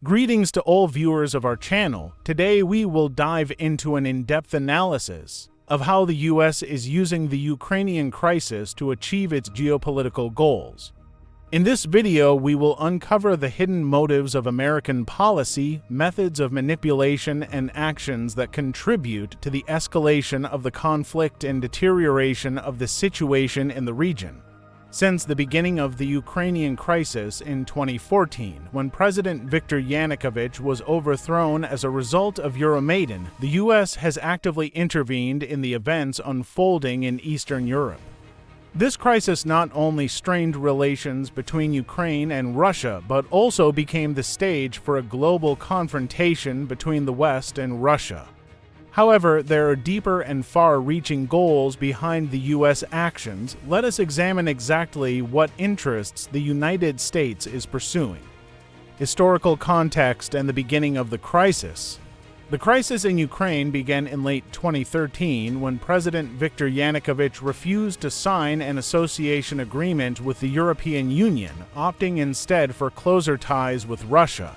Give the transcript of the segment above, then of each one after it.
Greetings to all viewers of our channel. Today we will dive into an in-depth analysis of how the US is using the Ukrainian crisis to achieve its geopolitical goals. In this video, we will uncover the hidden motives of American policy, methods of manipulation, and actions that contribute to the escalation of the conflict and deterioration of the situation in the region. Since the beginning of the Ukrainian crisis in 2014, when President Viktor Yanukovych was overthrown as a result of Euromaidan, the US has actively intervened in the events unfolding in Eastern Europe. This crisis not only strained relations between Ukraine and Russia, but also became the stage for a global confrontation between the West and Russia. However, there are deeper and far-reaching goals behind the U.S. actions. Let us examine exactly what interests the United States is pursuing. Historical context and the beginning of the crisis. The crisis in Ukraine began in late 2013 when President Viktor Yanukovych refused to sign an association agreement with the European Union, opting instead for closer ties with Russia.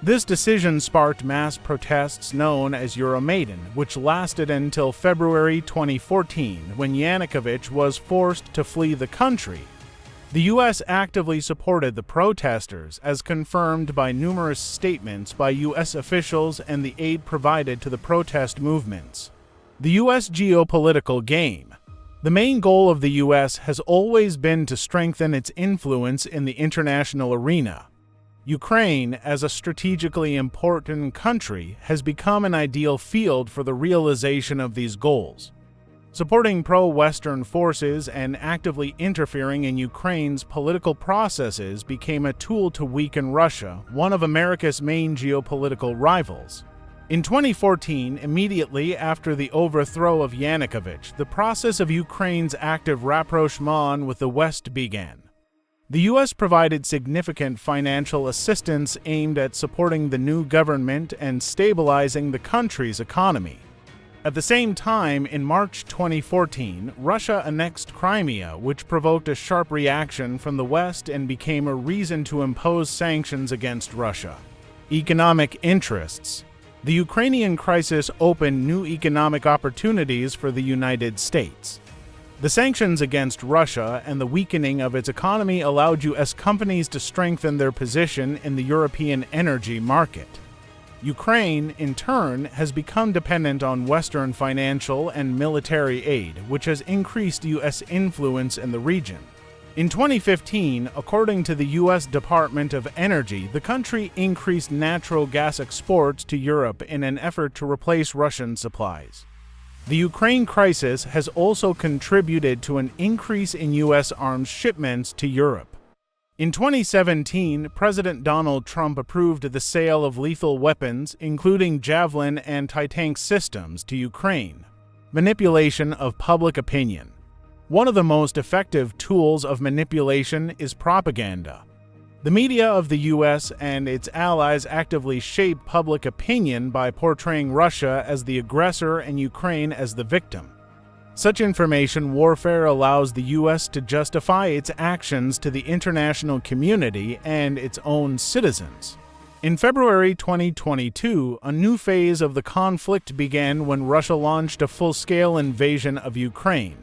This decision sparked mass protests known as Euromaidan, which lasted until February 2014, when Yanukovych was forced to flee the country. The U.S. actively supported the protesters, as confirmed by numerous statements by U.S. officials and the aid provided to the protest movements. The U.S. geopolitical game. The main goal of the U.S. has always been to strengthen its influence in the international arena. Ukraine, as a strategically important country, has become an ideal field for the realization of these goals. Supporting pro-Western forces and actively interfering in Ukraine's political processes became a tool to weaken Russia, one of America's main geopolitical rivals. In 2014, immediately after the overthrow of Yanukovych, the process of Ukraine's active rapprochement with the West began. The U.S. provided significant financial assistance aimed at supporting the new government and stabilizing the country's economy. At the same time, in March 2014, Russia annexed Crimea, which provoked a sharp reaction from the West and became a reason to impose sanctions against Russia. Economic interests. The Ukrainian crisis opened new economic opportunities for the United States. The sanctions against Russia and the weakening of its economy allowed U.S. companies to strengthen their position in the European energy market. Ukraine, in turn, has become dependent on Western financial and military aid, which has increased U.S. influence in the region. In 2015, according to the U.S. Department of Energy, the country increased natural gas exports to Europe in an effort to replace Russian supplies. The Ukraine crisis has also contributed to an increase in U.S. arms shipments to Europe. In 2017, President Donald Trump approved the sale of lethal weapons, including Javelin anti-tank systems, to Ukraine. Manipulation of public opinion. One of the most effective tools of manipulation is propaganda. The media of the U.S. and its allies actively shape public opinion by portraying Russia as the aggressor and Ukraine as the victim. Such information warfare allows the U.S. to justify its actions to the international community and its own citizens. In February 2022, a new phase of the conflict began when Russia launched a full-scale invasion of Ukraine.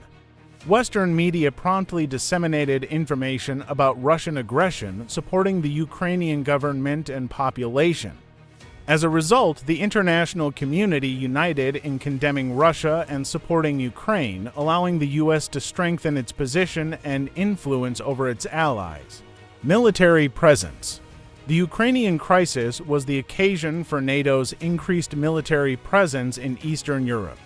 Western media promptly disseminated information about Russian aggression, supporting the Ukrainian government and population. As a result, the international community united in condemning Russia and supporting Ukraine, allowing the U.S. to strengthen its position and influence over its allies. Military presence. The Ukrainian crisis was the occasion for NATO's increased military presence in Eastern Europe.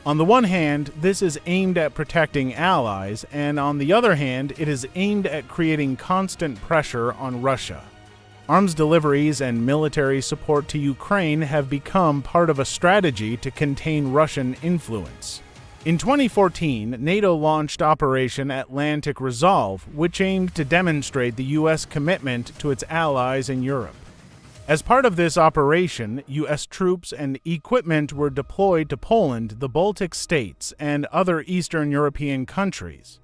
On the one hand, this is aimed at protecting allies, and on the other hand, it is aimed at creating constant pressure on Russia. Arms deliveries and military support to Ukraine have become part of a strategy to contain Russian influence. In 2014, NATO launched Operation Atlantic Resolve, which aimed to demonstrate the U.S. commitment to its allies in Europe. As part of this operation, U.S. troops and equipment were deployed to Poland, the Baltic states, and other Eastern European countries.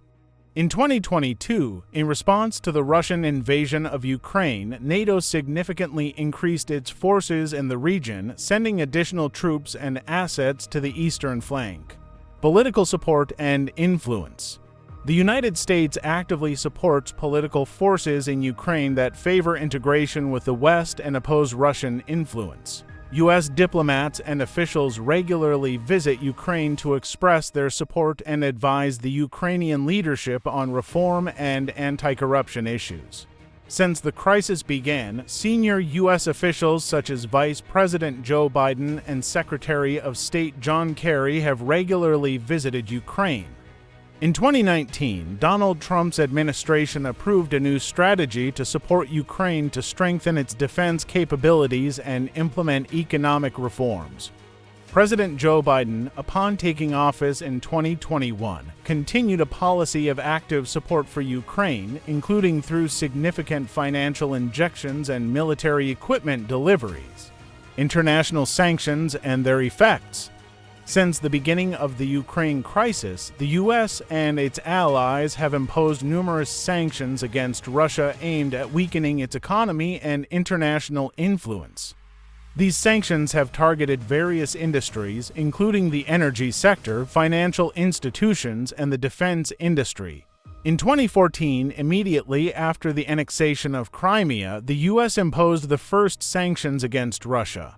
In 2022, in response to the Russian invasion of Ukraine, NATO significantly increased its forces in the region, sending additional troops and assets to the eastern flank. Political support and influence. The United States actively supports political forces in Ukraine that favor integration with the West and oppose Russian influence. U.S. diplomats and officials regularly visit Ukraine to express their support and advise the Ukrainian leadership on reform and anti-corruption issues. Since the crisis began, senior U.S. officials such as Vice President Joe Biden and Secretary of State John Kerry have regularly visited Ukraine. In 2019, Donald Trump's administration approved a new strategy to support Ukraine to strengthen its defense capabilities and implement economic reforms. President Joe Biden, upon taking office in 2021, continued a policy of active support for Ukraine, including through significant financial injections and military equipment deliveries. International sanctions and their effects. Since the beginning of the Ukraine crisis, the U.S. and its allies have imposed numerous sanctions against Russia aimed at weakening its economy and international influence. These sanctions have targeted various industries, including the energy sector, financial institutions, and the defense industry. In 2014, immediately after the annexation of Crimea, the U.S. imposed the first sanctions against Russia.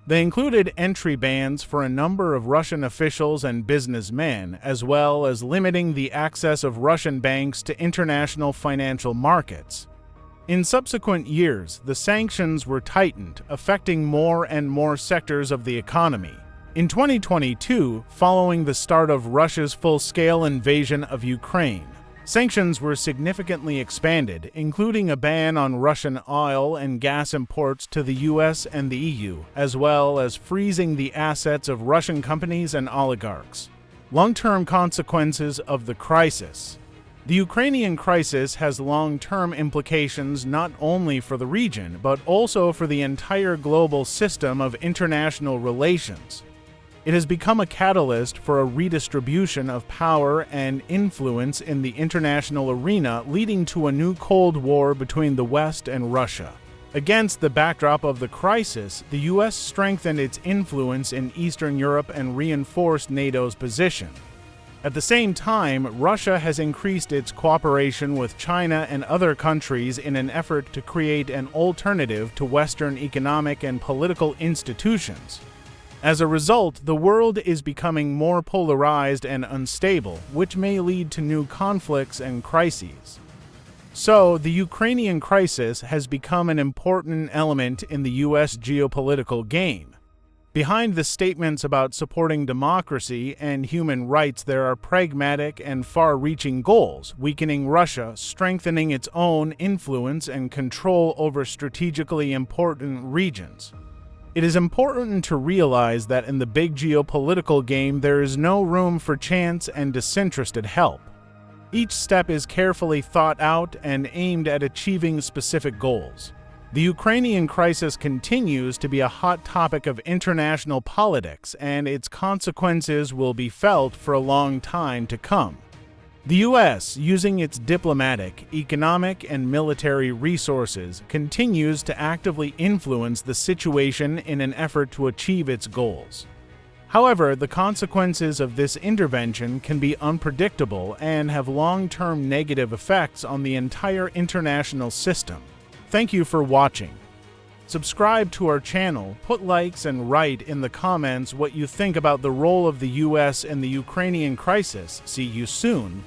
They included entry bans for a number of Russian officials and businessmen, as well as limiting the access of Russian banks to international financial markets. In subsequent years, the sanctions were tightened, affecting more and more sectors of the economy. In 2022, following the start of Russia's full-scale invasion of Ukraine, sanctions were significantly expanded, including a ban on Russian oil and gas imports to the U.S. and the EU, as well as freezing the assets of Russian companies and oligarchs. Long-term consequences of the crisis. The Ukrainian crisis has long-term implications not only for the region, but also for the entire global system of international relations. It has become a catalyst for a redistribution of power and influence in the international arena, leading to a new Cold War between the West and Russia. Against the backdrop of the crisis, the U.S. strengthened its influence in Eastern Europe and reinforced NATO's position. At the same time, Russia has increased its cooperation with China and other countries in an effort to create an alternative to Western economic and political institutions. As a result, the world is becoming more polarized and unstable, which may lead to new conflicts and crises. So, the Ukrainian crisis has become an important element in the U.S. geopolitical game. Behind the statements about supporting democracy and human rights, there are pragmatic and far-reaching goals: weakening Russia, strengthening its own influence and control over strategically important regions. It is important to realize that in the big geopolitical game, there is no room for chance and disinterested help. Each step is carefully thought out and aimed at achieving specific goals. The Ukrainian crisis continues to be a hot topic of international politics, and its consequences will be felt for a long time to come. The U.S., using its diplomatic, economic, and military resources, continues to actively influence the situation in an effort to achieve its goals. However, the consequences of this intervention can be unpredictable and have long-term negative effects on the entire international system. Thank you for watching. Subscribe to our channel, put likes, and write in the comments what you think about the role of the U.S. in the Ukrainian crisis. See you soon.